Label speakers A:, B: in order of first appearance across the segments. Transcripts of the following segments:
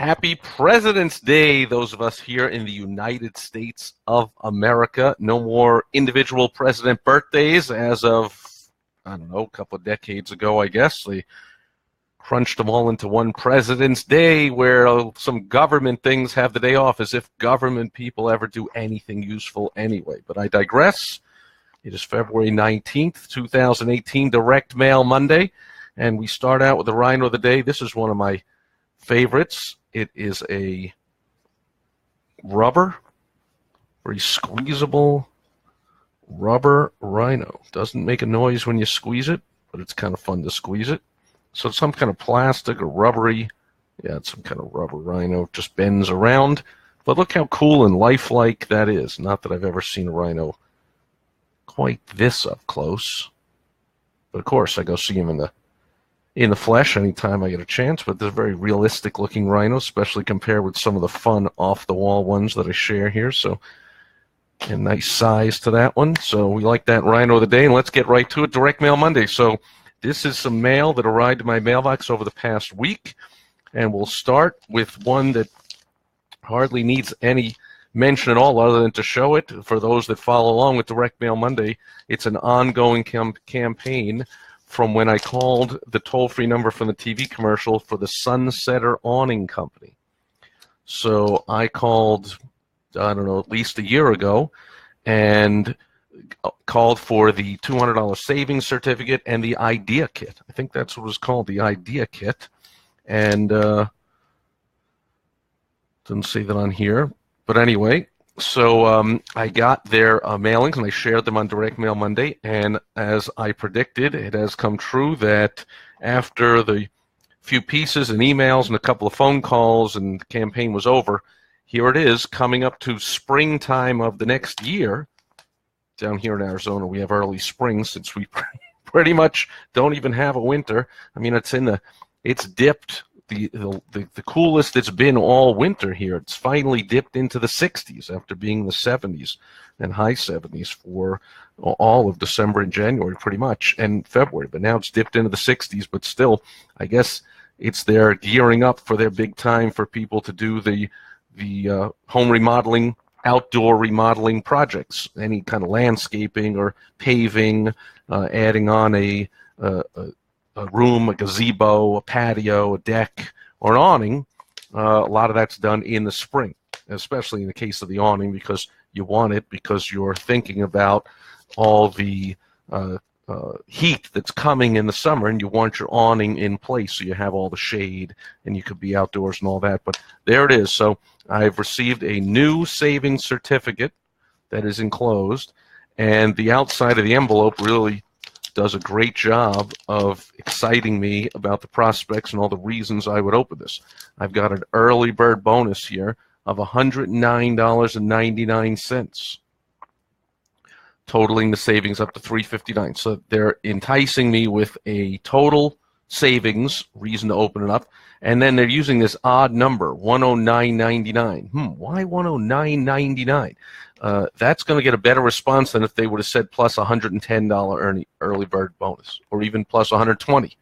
A: Happy President's Day, those of us here in the United States of America. No more individual president birthdays as of, I don't know, a couple of decades ago, I guess. They crunched them all into one President's Day where some government things have the day off, as if government people ever do anything useful anyway. But I digress. It is February 19th, 2018, Direct Mail Monday, and we start out with the Rhino of the Day. This is one of my favorites. It is a rubber, very squeezable rubber rhino. Doesn't make a noise when you squeeze it, but it's kind of fun to squeeze it. So it's some kind of plastic or rubbery, yeah, it's some kind of rubber rhino. It just bends around. But look how cool and lifelike that is. Not that I've ever seen a rhino quite this up close. But of course, I go see him in the flesh anytime I get a chance, but they're a very realistic looking rhino, especially compared with some of the fun off the wall ones that I share here. So a nice size to that one. So we like that Rhino of the Day, and let's get right to it. Direct Mail Monday. So this is some mail that arrived in my mailbox over the past week, and we'll start with one that hardly needs any mention at all other than to show it. For those that follow along with Direct Mail Monday, it's an ongoing campaign from when I called the toll-free number from the TV commercial for the Sunsetter Awning Company. So I called, I don't know, at least a year ago, and called for the $200 savings certificate and the idea kit. I think that's what it was called, the idea kit. And didn't say that on here. But anyway, so I got their mailings, and I shared them on Direct Mail Monday, and as I predicted, it has come true that after the few pieces and emails and a couple of phone calls and the campaign was over, here it is, coming up to springtime of the next year. Down here in Arizona, we have early spring since we pretty much don't even have a winter. I mean, it's dipped. The coolest it's been all winter here. It's finally dipped into the 60s after being the 70s and high 70s for all of December and January pretty much, and February. But now it's dipped into the 60s, but still, I guess it's their gearing up for their big time for people to do the home remodeling, outdoor remodeling projects, any kind of landscaping or paving, adding on a room, a gazebo, a patio, a deck, or an awning. A lot of that's done in the spring, especially in the case of the awning, because you want it because you're thinking about all the heat that's coming in the summer, and you want your awning in place so you have all the shade and you could be outdoors and all that. But there it is. So I've received a new savings certificate that is enclosed, and the outside of the envelope really does a great job of exciting me about the prospects and all the reasons I would open this. I've got an early bird bonus here of $109.99, totaling the savings up to $359. So they're enticing me with a total savings, reason to open it up, and then they're using this odd number, $109.99. Why $109.99? That's going to get a better response than if they would have said plus $110 early bird bonus, or even plus $120.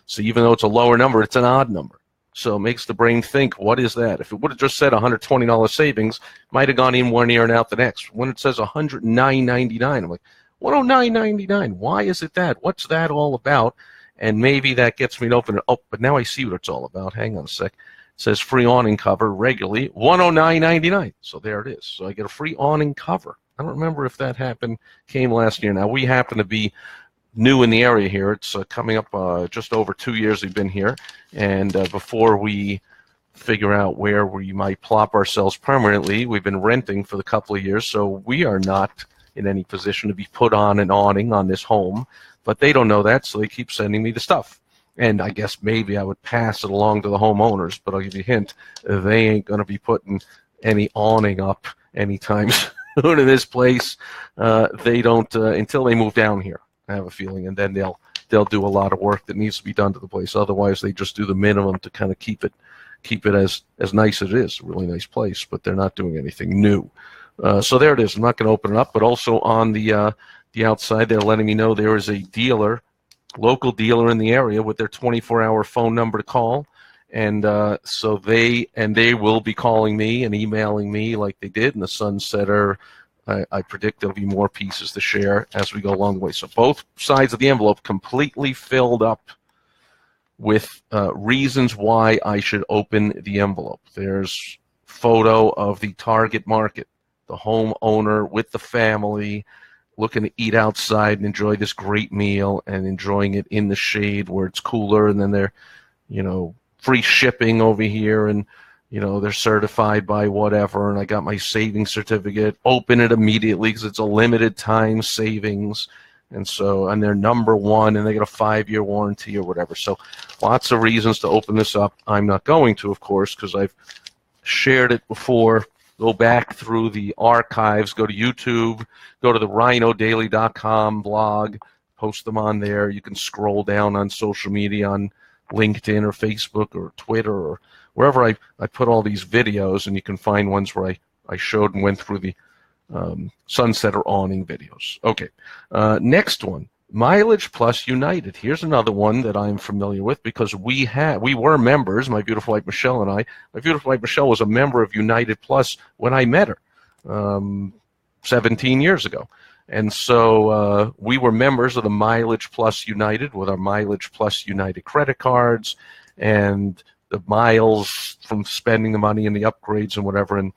A: So even though it's a lower number, it's an odd number. So it makes the brain think, what is that? If it would have just said $120 savings, it might have gone in one ear and out the next. When it says $109.99, I'm like, $109.99, why is it that? What's that all about? And maybe that gets me to open it. Oh, but now I see what it's all about. Hang on a sec. It says free awning cover regularly, $109.99. So there it is. So I get a free awning cover. I don't remember if that came last year. Now, we happen to be new in the area here. It's coming up just over 2 years we've been here. And before we figure out where we might plop ourselves permanently, we've been renting for the couple of years. So we are not in any position to be put on an awning on this home. But they don't know that, so they keep sending me the stuff. And I guess maybe I would pass it along to the homeowners, but I'll give you a hint. They ain't going to be putting any awning up anytime soon in this place. They don't until they move down here, I have a feeling, and then they'll do a lot of work that needs to be done to the place. Otherwise, they just do the minimum to kind of keep it as nice as it is. A really nice place, but they're not doing anything new. So there it is. I'm not going to open it up, but also on the outside, they're letting me know there is a dealer, local dealer in the area with their 24-hour phone number to call, And so they will be calling me and emailing me like they did in the Sunsetter. I predict there'll be more pieces to share as we go along the way. So both sides of the envelope completely filled up with reasons why I should open the envelope. There's photo of the target market, the homeowner with the family, looking to eat outside and enjoy this great meal and enjoying it in the shade where it's cooler, and then they're, free shipping over here, and they're certified by whatever, and I got my savings certificate. Open it immediately because it's a limited time savings, and they're number one, and they get a 5-year warranty or whatever. So lots of reasons to open this up. I'm not going to, of course, because I've shared it before. Go back through the archives, go to YouTube, go to the rhinodaily.com blog, post them on there. You can scroll down on social media on LinkedIn or Facebook or Twitter or wherever I put all these videos, and you can find ones where I showed and went through the Sunsetter awning videos. Okay, next one, Mileage Plus United. Here's another one that I'm familiar with because we were members, my beautiful wife Michelle and I. My beautiful wife Michelle was a member of United Plus when I met her 17 years ago. And so we were members of the Mileage Plus United with our Mileage Plus United credit cards and the miles from spending the money and the upgrades and whatever. And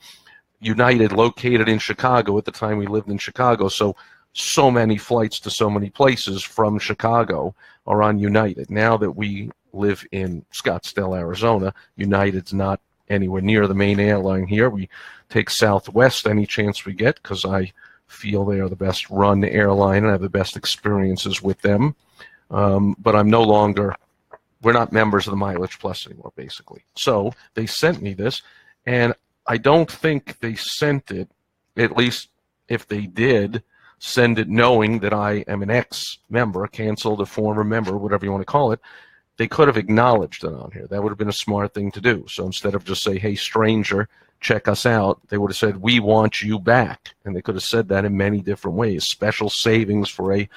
A: United, located in Chicago at the time we lived in Chicago, so many flights to so many places from Chicago are on United. Now that we live in Scottsdale, Arizona, United's not anywhere near the main airline here. We take Southwest any chance we get because I feel they are the best run airline and I have the best experiences with them. But we're not members of the Mileage Plus anymore, basically. So they sent me this, and I don't think they sent it, at least if they did, send it knowing that I am an ex-member, canceled, a former member, whatever you want to call it. They could have acknowledged it on here. That would have been a smart thing to do. So instead of just say, hey, stranger, check us out, they would have said, we want you back. And they could have said that in many different ways. Special savings for a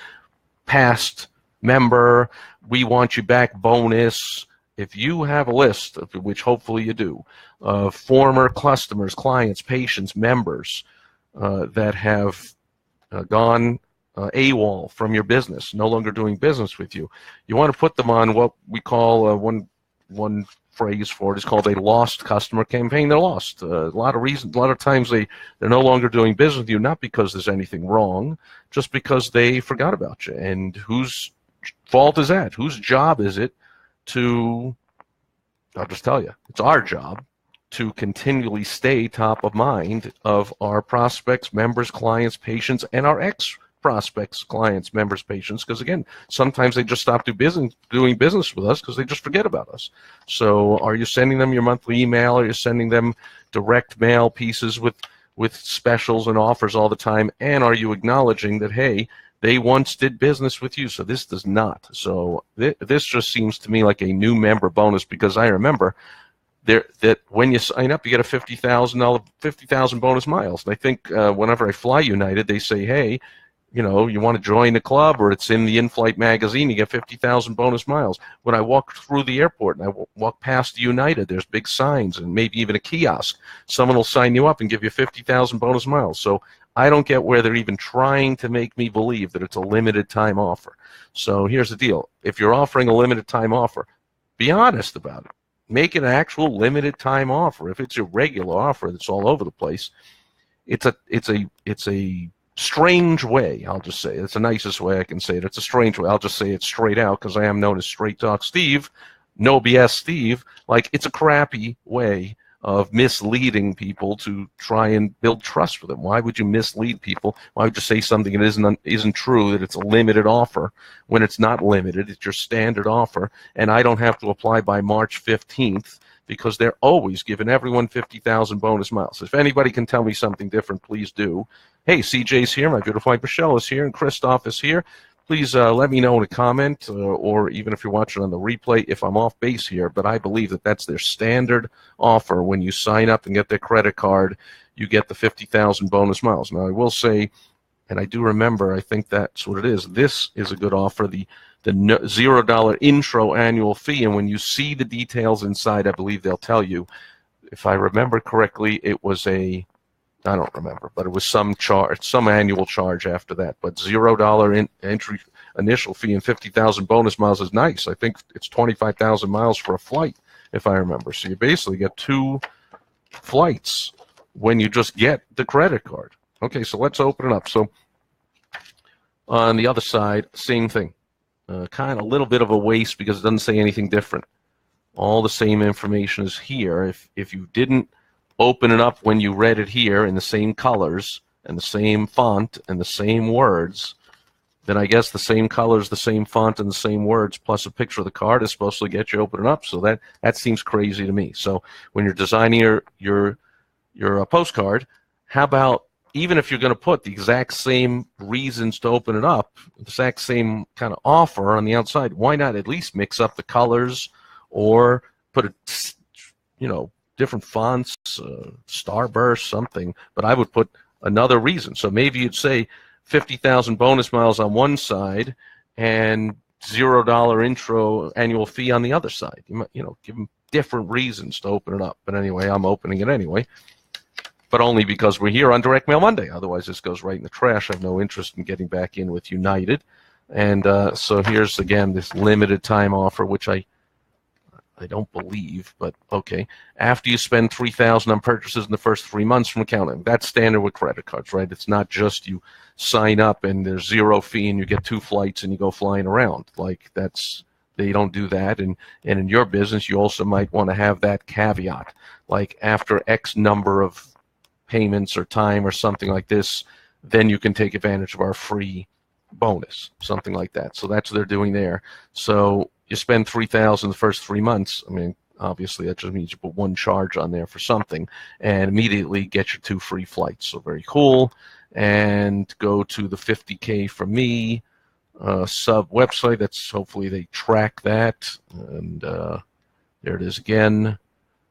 A: past member, we want you back bonus. If you have a list, which hopefully you do, of former customers, clients, patients, members that have gone AWOL from your business, no longer doing business with you, you want to put them on what we call one phrase for it is called a lost customer campaign. They're lost. A lot of reasons. A lot of times they're no longer doing business with you, not because there's anything wrong, just because they forgot about you. And whose fault is that? Whose job is it to? I'll just tell you, it's our job to continually stay top of mind of our prospects, members, clients, patients, and our ex-prospects, clients, members, patients, because, again, sometimes they just stop doing business with us because they just forget about us. So are you sending them your monthly email? Are you sending them direct mail pieces with specials and offers all the time? And are you acknowledging that, hey, they once did business with you, so this does not. So this just seems to me like a new member bonus, because I remember that when you sign up, you get a $50,000 bonus miles. And I think whenever I fly United, they say, hey, you want to join the club, or it's in the in-flight magazine, you get 50,000 bonus miles. When I walk through the airport and I walk past United, there's big signs and maybe even a kiosk. Someone will sign you up and give you 50,000 bonus miles. So I don't get where they're even trying to make me believe that it's a limited time offer. So here's the deal. If you're offering a limited time offer, be honest about it. Make it an actual limited time offer. If it's a regular offer that's all over the place, it's a strange way, I'll just say. It's the nicest way I can say it. It's a strange way. I'll just say it straight out because I am known as Straight Talk Steve, no BS Steve. Like, it's a crappy way of misleading people to try and build trust with them. Why would you mislead people? Why would you say something that isn't true, that it's a limited offer when it's not limited? It's your standard offer, and I don't have to apply by March 15th because they're always giving everyone 50,000 bonus miles. If anybody can tell me something different, please do. Hey, CJ's here, my beautiful wife Michelle is here, and Christoph is here. Please let me know in a comment, or even if you're watching on the replay, if I'm off base here. But I believe that that's their standard offer. When you sign up and get their credit card, you get the 50,000 bonus miles. Now, I will say, and I do remember, I think that's what it is. This is a good offer. The the $0 intro annual fee. And when you see the details inside, I believe they'll tell you. If I remember correctly, it was I don't remember, but it was some charge, some annual charge after that. But $0 entry initial fee and 50,000 bonus miles is nice. I think it's 25,000 miles for a flight, if I remember. So you basically get 2 flights when you just get the credit card. Okay, so let's open it up. So on the other side, same thing. Kind of a little bit of a waste because it doesn't say anything different. All the same information is here. If you didn't open it up when you read it here in the same colors and the same font and the same words, then I guess the same colors, the same font, and the same words plus a picture of the card is supposed to get you open it up. So that seems crazy to me. So when you're designing your postcard, how about, even if you're going to put the exact same reasons to open it up, the exact same kind of offer on the outside, why not at least mix up the colors or put different fonts, starburst, something. But I would put another reason. So maybe you'd say 50,000 bonus miles on one side and $0 intro annual fee on the other side. You give them different reasons to open it up. But anyway, I'm opening it anyway. But only because we're here on Direct Mail Monday. Otherwise, this goes right in the trash. I have no interest in getting back in with United. And so here's, again, this limited time offer, which I don't believe, but okay. After you spend $3,000 on purchases in the first 3 months from accounting, that's standard with credit cards, right? It's not just you sign up and there's 0 fee and you get 2 flights and you go flying around. Like they don't do that. And in your business, you also might want to have that caveat, like after X number of payments or time or something like this, then you can take advantage of our free bonus, something like that. So that's what they're doing there. So you spend $3,000 the first 3 months. I mean, obviously that just means you put one charge on there for something and immediately get your 2 free flights. So very cool. And go to the 50K for me sub website. That's, hopefully they track that. And there it is again.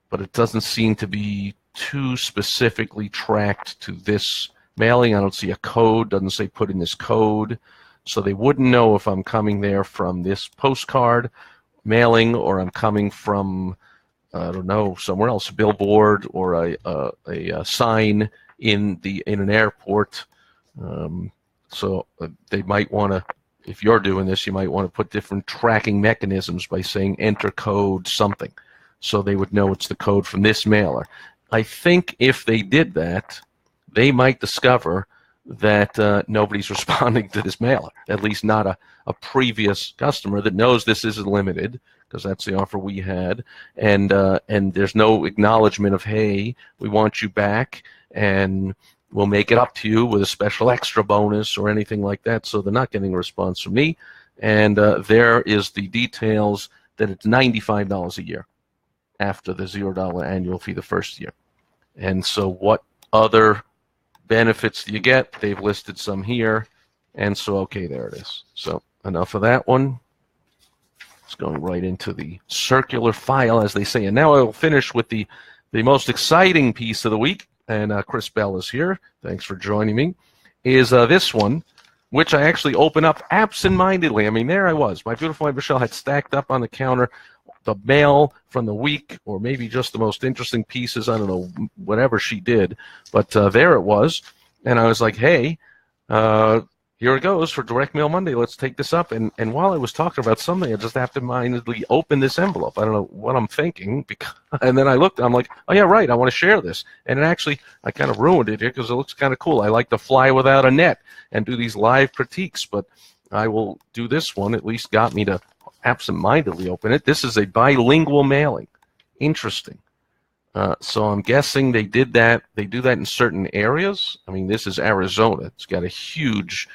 A: But it doesn't seem to be too specifically tracked to this mailing. I don't see a code. Doesn't say put in this code. So they wouldn't know if I'm coming there from this postcard mailing or I'm coming from, I don't know, somewhere else, a billboard or a sign in an airport. So they might want to, if you're doing this, you might want to put different tracking mechanisms by saying enter code something, so they would know it's the code from this mailer. I think if they did that, they might discover that nobody's responding to this mailer, at least not a previous customer that knows this isn't limited, because that's the offer we had, and there's no acknowledgement of, hey, we want you back, and we'll make it up to you with a special extra bonus or anything like that. So they're not getting a response from me, and there is the details that it's $95 a year after the $0 annual fee the first year. And so what other benefits do you get? They've listed some here. And so, okay, there it is. So enough of that one. It's going right into the circular file, as they say. And now I will finish with the most exciting piece of the week. And Chris Bell is here. Thanks for joining me. Is this one, which I actually open up absent-mindedly. I mean, there I was. My beautiful wife, Michelle, had stacked up on the counter the mail from the week, or maybe just the most interesting pieces. I don't know, whatever she did. But there it was. And I was like, hey, here it goes for Direct Mail Monday. Let's take this up. And while I was talking about something, I just absentmindedly opened this envelope. I don't know what I'm thinking. And then I looked, I'm like, oh, yeah, right, I want to share this. And it actually, I kind of ruined it here because it looks kind of cool. I like to fly without a net and do these live critiques, but I will do this one. At least got me to absentmindedly open it. This is a bilingual mailing. Interesting. So I'm guessing they did that. They do that in certain areas. I mean, this is Arizona. It's got a huge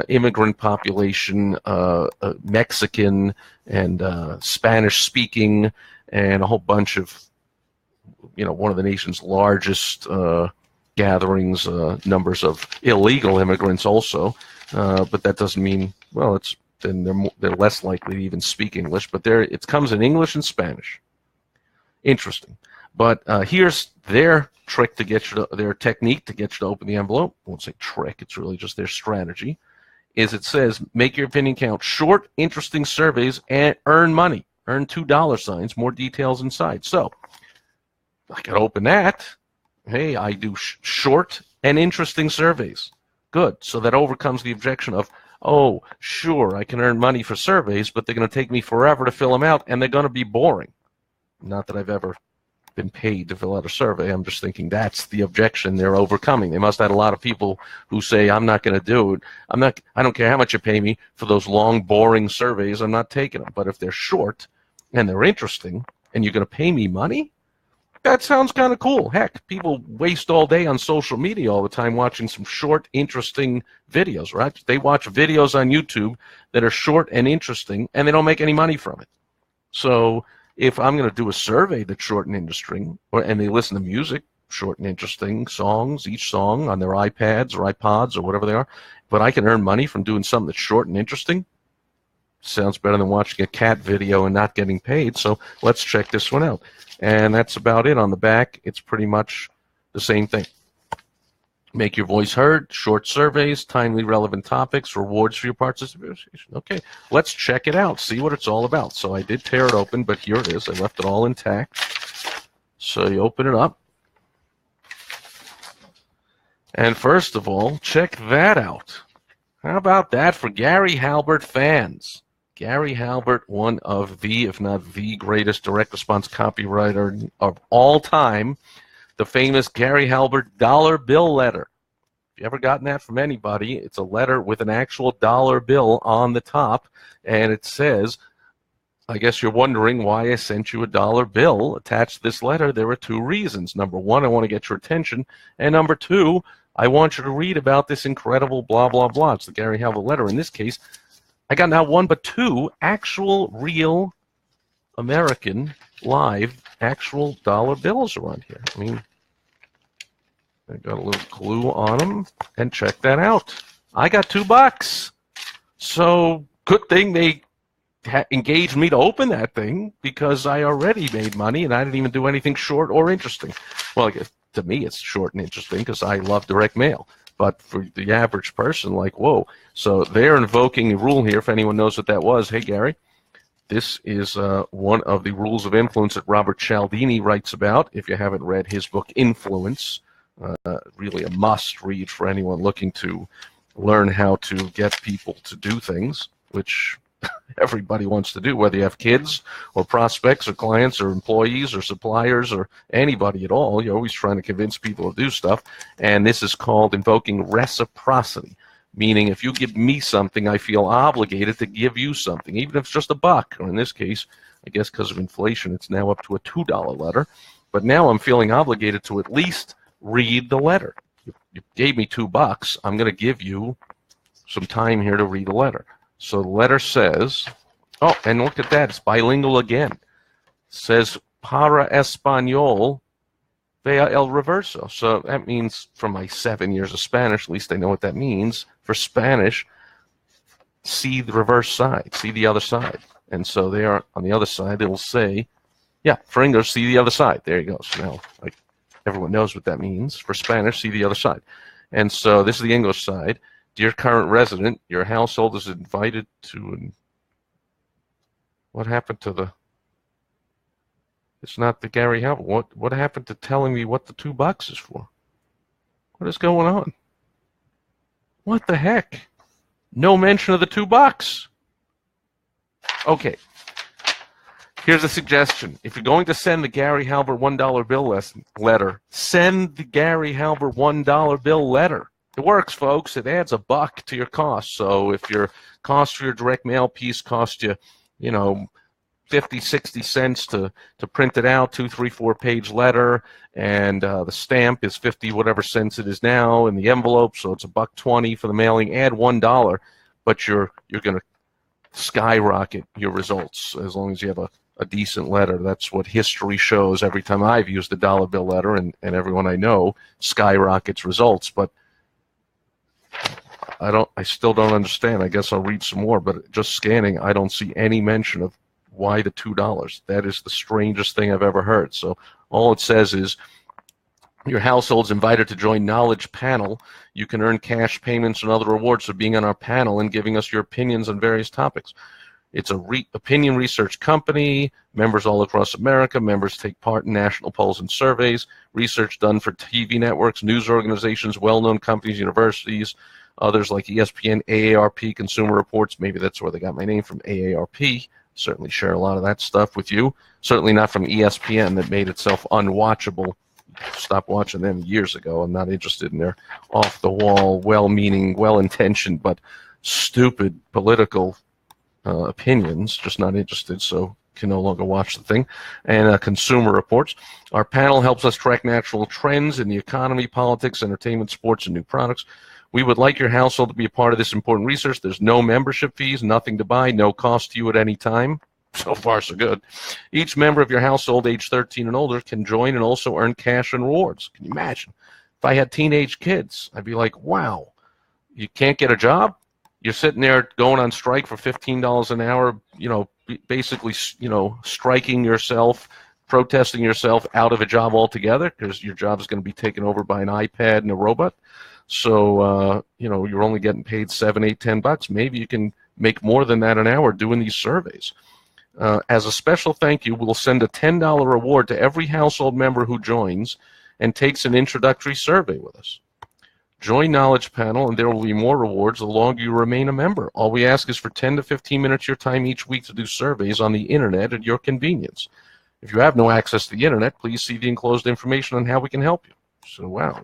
A: immigrant population, Mexican and Spanish-speaking, and a whole bunch of, one of the nation's largest gatherings, numbers of illegal immigrants also. But that doesn't mean, well, then they're less likely to even speak English. But it comes in English and Spanish. Interesting. But here's their trick to get you their technique to get you to open the envelope. I won't say trick, it's really just their strategy, is it says, make your opinion count. Short, interesting surveys and earn money. Earn $2 signs. More details inside. So I can open that. Hey, I do short and interesting surveys. Good. So that overcomes the objection of, oh, sure, I can earn money for surveys, but they're going to take me forever to fill them out, and they're going to be boring. Not that I've ever been paid to fill out a survey. I'm just thinking that's the objection they're overcoming. They must have had a lot of people who say, I'm not going to do it. I don't care how much you pay me for those long, boring surveys. I'm not taking them. But if they're short and they're interesting and you're going to pay me money, that sounds kind of cool. Heck, people waste all day on social media all the time watching some short, interesting videos, right? They watch videos on YouTube that are short and interesting, and they don't make any money from it. So if I'm going to do a survey that's short and interesting, and they listen to music, short and interesting songs, each song on their iPads or iPods or whatever they are, but I can earn money from doing something that's short and interesting, sounds better than watching a cat video and not getting paid. So let's check this one out. And that's about it. On the back, it's pretty much the same thing. Make your voice heard, short surveys, timely relevant topics, rewards for your participation. Okay, let's check it out, see what it's all about. So I did tear it open, but here it is. I left it all intact. So you open it up. And first of all, check that out. How about that for Gary Halbert fans? Gary Halbert, one of the, if not the greatest direct response copywriter of all time, the famous Gary Halbert dollar bill letter. If you ever gotten that from anybody, it's a letter with an actual dollar bill on the top, and it says, I guess you're wondering why I sent you a dollar bill attached to this letter. There are two reasons. Number one, I want to get your attention, and number two, I want you to read about this incredible blah, blah, blah. It's the Gary Halbert letter. In this case, I got not one but two actual, real, American, live, actual dollar bills around here. I mean, I got a little clue on them, and check that out. I got $2. So good thing they engaged me to open that thing, because I already made money, and I didn't even do anything short or interesting. Well, I guess to me it's short and interesting because I love direct mail. But for the average person, like, whoa. So they're invoking a rule here, if anyone knows what that was. Hey, Gary, this is one of the rules of influence that Robert Cialdini writes about. If you haven't read his book, Influence, really a must-read for anyone looking to learn how to get people to do things, which everybody wants to do, whether you have kids or prospects or clients or employees or suppliers or anybody at all. You're always trying to convince people to do stuff. And this is called invoking reciprocity, meaning if you give me something, I feel obligated to give you something, even if it's just $1. Or in this case, I guess because of inflation, it's now up to a $2 letter. But now I'm feeling obligated to at least read the letter. You gave me $2. I'm going to give you some time here to read the letter. So the letter says, oh, and look at that, it's bilingual again. It says, para español, vea el reverso. So that means, from my 7 years of Spanish, at least I know what that means. For Spanish, see the reverse side, see the other side. And so there, on the other side, it'll say, yeah, for English, see the other side. There you go. So now, like, everyone knows what that means. For Spanish, see the other side. And so this is the English side. Dear current resident, your household is invited to. What happened to the? It's not the Gary Halbert. What happened to telling me what the $2 is for? What is going on? What the heck? No mention of the $2. Okay. Here's a suggestion. If you're going to send the Gary Halbert $1 bill letter, send the Gary Halbert $1 bill letter. It works, folks. It adds $1 to your cost. So if your cost for your direct mail piece cost you, 50, 60 cents to print it out, 2, 3, 4-page letter, and the stamp is 50 whatever cents it is now in the envelope, so it's $1.20 for the mailing. Add $1, but you're going to skyrocket your results as long as you have a decent letter. That's what history shows. Every time I've used a dollar bill letter, and everyone I know skyrockets results. But I still don't understand. I guess I'll read some more, but just scanning, I don't see any mention of why the $2. That is the strangest thing I've ever heard. So all it says is, Your household's invited to join Knowledge Panel. You can earn cash payments and other rewards for being on our panel and giving us your opinions on various topics. It's a opinion research company, members all across America. Members take part in national polls and surveys, research done for TV networks, news organizations, well-known companies, universities, others like ESPN, AARP, Consumer Reports. Maybe that's where they got my name from, AARP. Certainly share a lot of that stuff with you. Certainly not from ESPN that made itself unwatchable. Stopped watching them years ago. I'm not interested in their off-the-wall, well-meaning, well-intentioned, but stupid political opinions. Just not interested, so can no longer watch the thing. And Consumer Reports. Our panel helps us track natural trends in the economy, politics, entertainment, sports, and new products. We would like your household to be a part of this important research. There's no membership fees, nothing to buy, no cost to you at any time. So far, so good. Each member of your household age 13 and older can join and also earn cash and rewards. Can you imagine? If I had teenage kids, I'd be like, wow, you can't get a job? You're sitting there going on strike for $15 an hour, basically, striking yourself, protesting yourself out of a job altogether because your job is going to be taken over by an iPad and a robot. So, you're only getting paid $7, $8, $10. Maybe you can make more than that an hour doing these surveys. As a special thank you, we'll send a $10 reward to every household member who joins and takes an introductory survey with us. Join Knowledge Panel, and there will be more rewards the longer you remain a member. All we ask is for 10 to 15 minutes of your time each week to do surveys on the Internet at your convenience. If you have no access to the Internet, please see the enclosed information on how we can help you. So, wow,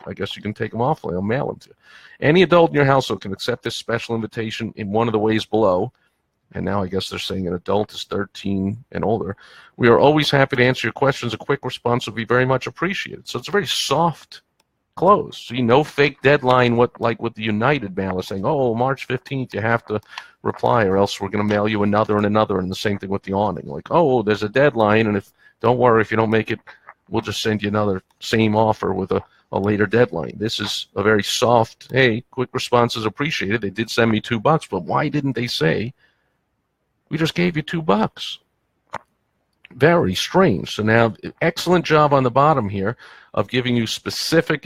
A: I guess you can take them offline. I'll mail them to you. Any adult in your household can accept this special invitation in one of the ways below. And now I guess they're saying an adult is 13 and older. We are always happy to answer your questions. A quick response would be very much appreciated. So it's a very soft close. See, no fake deadline, like with the United Mail is saying, oh, March 15th, you have to reply or else we're going to mail you another and another. And the same thing with the awning. Like, oh, there's a deadline, and don't worry, if you don't make it, we'll just send you another same offer with a later deadline. This is a very soft, hey, quick response is appreciated. They did send me $2, but why didn't they say, we just gave you $2? Very strange. So now, excellent job on the bottom here of giving me specific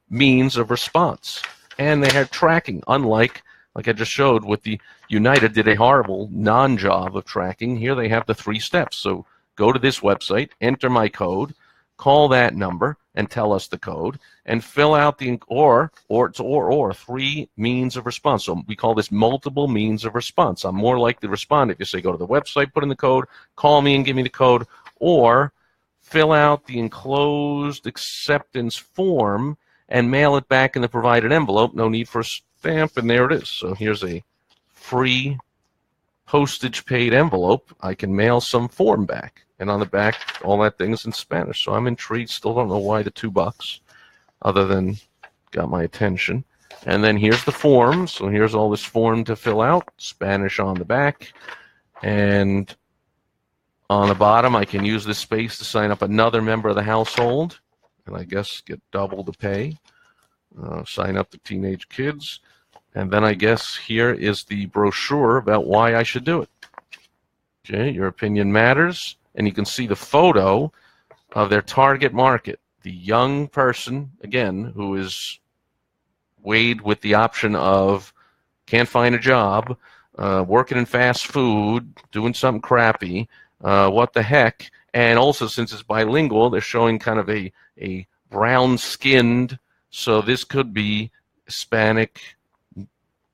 A: means of response. And they had tracking, unlike, like I just showed with the United did a horrible non-job of tracking. Here they have the 3 steps. So go to this website, enter my code, call that number, and tell us the code, and fill out the or 3 means of response. So we call this multiple means of response. I'm more likely to respond if you say go to the website, put in the code, call me and give me the code, or fill out the enclosed acceptance form and mail it back in the provided envelope. No need for a stamp, and there it is. So here's a free postage-paid envelope. I can mail some form back. And on the back, all that thing is in Spanish. So I'm intrigued. Still don't know why the $2, other than got my attention. And then here's the form. So here's all this form to fill out. Spanish on the back. And on the bottom, I can use this space to sign up another member of the household. And I guess get double the pay. Sign up the teenage kids. And then I guess here is the brochure about why I should do it. Okay, your opinion matters. And you can see the photo of their target market, the young person, again, who is weighed with the option of can't find a job, working in fast food, doing something crappy, what the heck. And also, since it's bilingual, they're showing kind of a brown-skinned, so this could be Hispanic,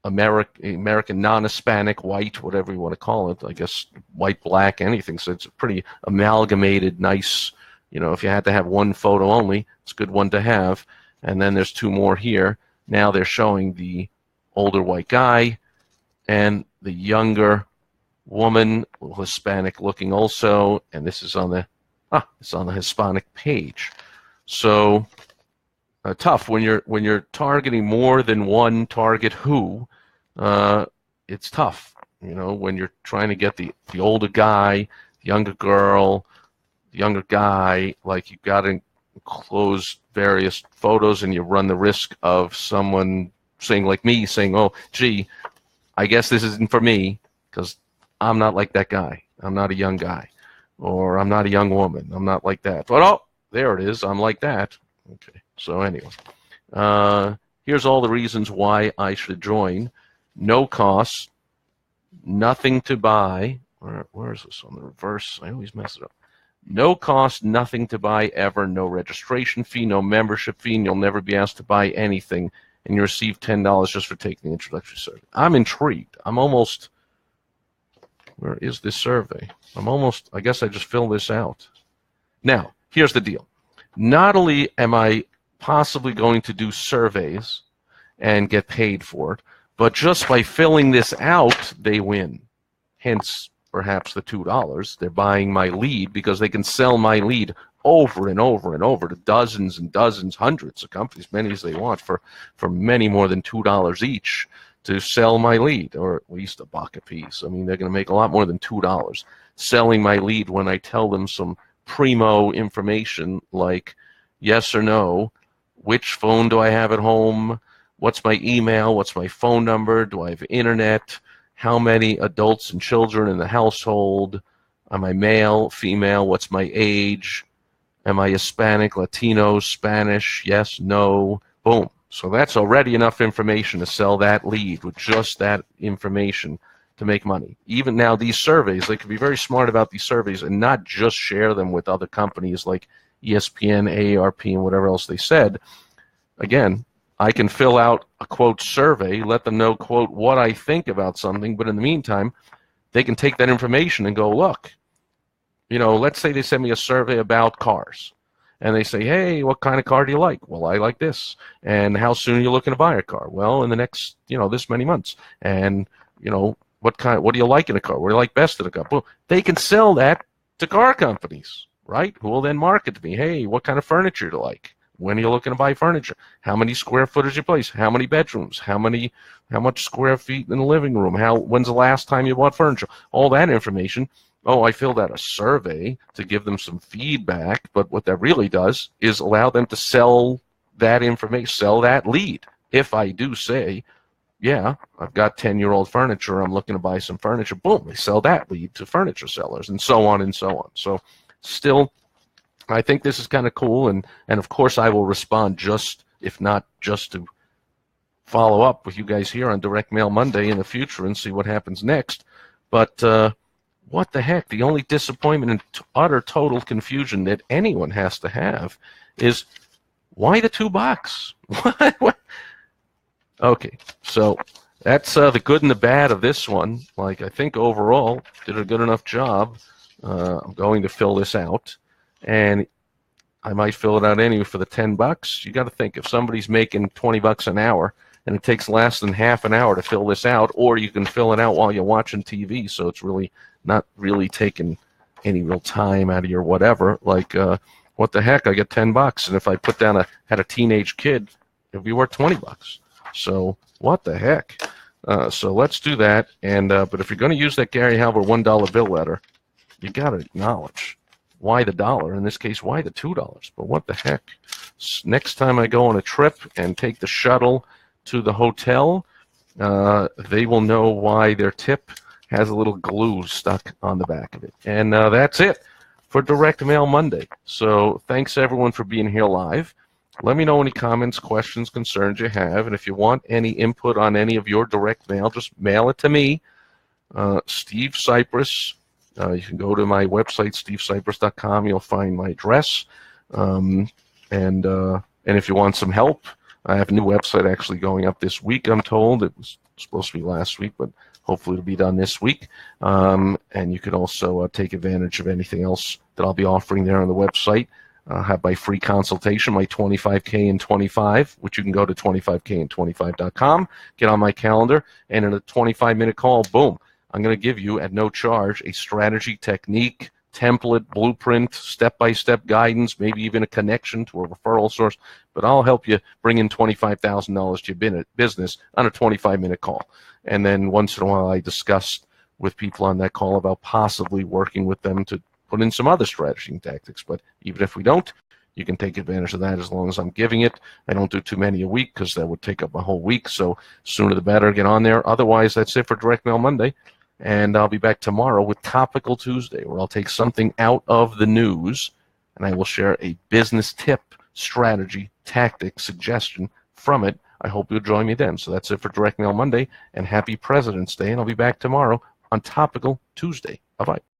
A: American, non-Hispanic, white, whatever you want to call it. I guess white, black, anything. So it's a pretty amalgamated, nice, if you had to have one photo only, it's a good one to have. And then there's 2 more here. Now they're showing the older white guy and the younger woman, Hispanic looking also. And this is on the Hispanic page. So tough when you're targeting more than one target who. It's tough, when you're trying to get the older guy, the younger girl, the younger guy. Like, you've got to enclose various photos, and you run the risk of someone saying, like me, saying, "Oh, gee, I guess this isn't for me because I'm not like that guy. I'm not a young guy, or I'm not a young woman. I'm not like that." But there it is. I'm like that. Okay. So anyway, here's all the reasons why I should join. No cost, nothing to buy. Where is this on the reverse? I always mess it up. No cost, nothing to buy ever, no registration fee, no membership fee, and you'll never be asked to buy anything, and you receive $10 just for taking the introductory survey. I'm intrigued. I'm almost, where is this survey? I guess I just fill this out. Now, here's the deal. Not only am I possibly going to do surveys and get paid for it, but just by filling this out, they win. Hence, perhaps the $2. They're buying my lead because they can sell my lead over and over and over to dozens and dozens, hundreds of companies, many as they want, for many more than $2 each to sell my lead, or at least $1 a piece. I mean, they're going to make a lot more than $2 selling my lead when I tell them some primo information like yes or no, which phone do I have at home, what's my email, what's my phone number, do I have internet, how many adults and children in the household, am I male, female, what's my age, am I Hispanic, Latino, Spanish, yes, no, boom. So that's already enough information to sell that lead with just that information to make money. Even now, these surveys, they can be very smart about these surveys and not just share them with other companies like ESPN, AARP, and whatever else they said. Again, I can fill out a, quote, survey, let them know, quote, what I think about something, but in the meantime, they can take that information and go, look, you know, let's say they send me a survey about cars, and they say, hey, what kind of car do you like? Well, I like this. And how soon are you looking to buy a car? Well, in the next, you know, this many months. And, you know, what do you like in a car? What do you like best in a car? Well, they can sell that to car companies, right? Who will then market to me, hey, what kind of furniture do you like? When are you looking to buy furniture? How many square footage your place? How many bedrooms? How much square feet in the living room? When's the last time you bought furniture? All that information. Oh, I filled out a survey to give them some feedback, but what that really does is allow them to sell that information, sell that lead. If I do say, yeah, I've got 10-year-old furniture, I'm looking to buy some furniture, boom, they sell that lead to furniture sellers, and so on and so on. So still, I think this is kind of cool, and of course I will respond just, if not just to follow up with you guys here on Direct Mail Monday in the future and see what happens next. But what the heck? The only disappointment and utter total confusion that anyone has to have is, why the $2? What? Okay, so that's the good and the bad of this one. Like, I think overall did a good enough job. I'm going to fill this out, and I might fill it out anyway for the $10. You got to think, if somebody's making $20 an hour and it takes less than half an hour to fill this out, or you can fill it out while you're watching TV, so it's really not really taking any real time out of your whatever. Like, what the heck? I get $10, and if I put down had a teenage kid, it'd be worth $20. So what the heck? So let's do that. And but if you're going to use that Gary Halbert $1 bill letter, you got to acknowledge why the dollar. In this case, why the $2? But what the heck? Next time I go on a trip and take the shuttle to the hotel, they will know why their tip has a little glue stuck on the back of it. And that's it for Direct Mail Monday. So thanks everyone for being here live. Let me know any comments, questions, concerns you have, and if you want any input on any of your direct mail, just mail it to me, Steve Sipress. You can go to my website, stevesipress.com. You'll find my address, and if you want some help, I have a new website actually going up this week, I'm told. It was supposed to be last week, but hopefully it'll be done this week. And you can also take advantage of anything else that I'll be offering there on the website. Have my free consultation, my 25K in 25, which you can go to 25kand25.com, get on my calendar, and in a 25-minute call, boom, I'm going to give you at no charge a strategy, technique, template, blueprint, step-by-step guidance, maybe even a connection to a referral source, but I'll help you bring in $25,000 to your business on a 25-minute call. And then once in a while I discuss with people on that call about possibly working with them to put in some other strategy and tactics. But even if we don't, you can take advantage of that as long as I'm giving it. I don't do too many a week because that would take up a whole week, so sooner the better, get on there. Otherwise, that's it for Direct Mail Monday, and I'll be back tomorrow with Topical Tuesday, where I'll take something out of the news and I will share a business tip, strategy, tactic, suggestion from it. I hope you'll join me then. So that's it for Direct Mail Monday, and happy President's Day, and I'll be back tomorrow on Topical Tuesday. Bye-bye.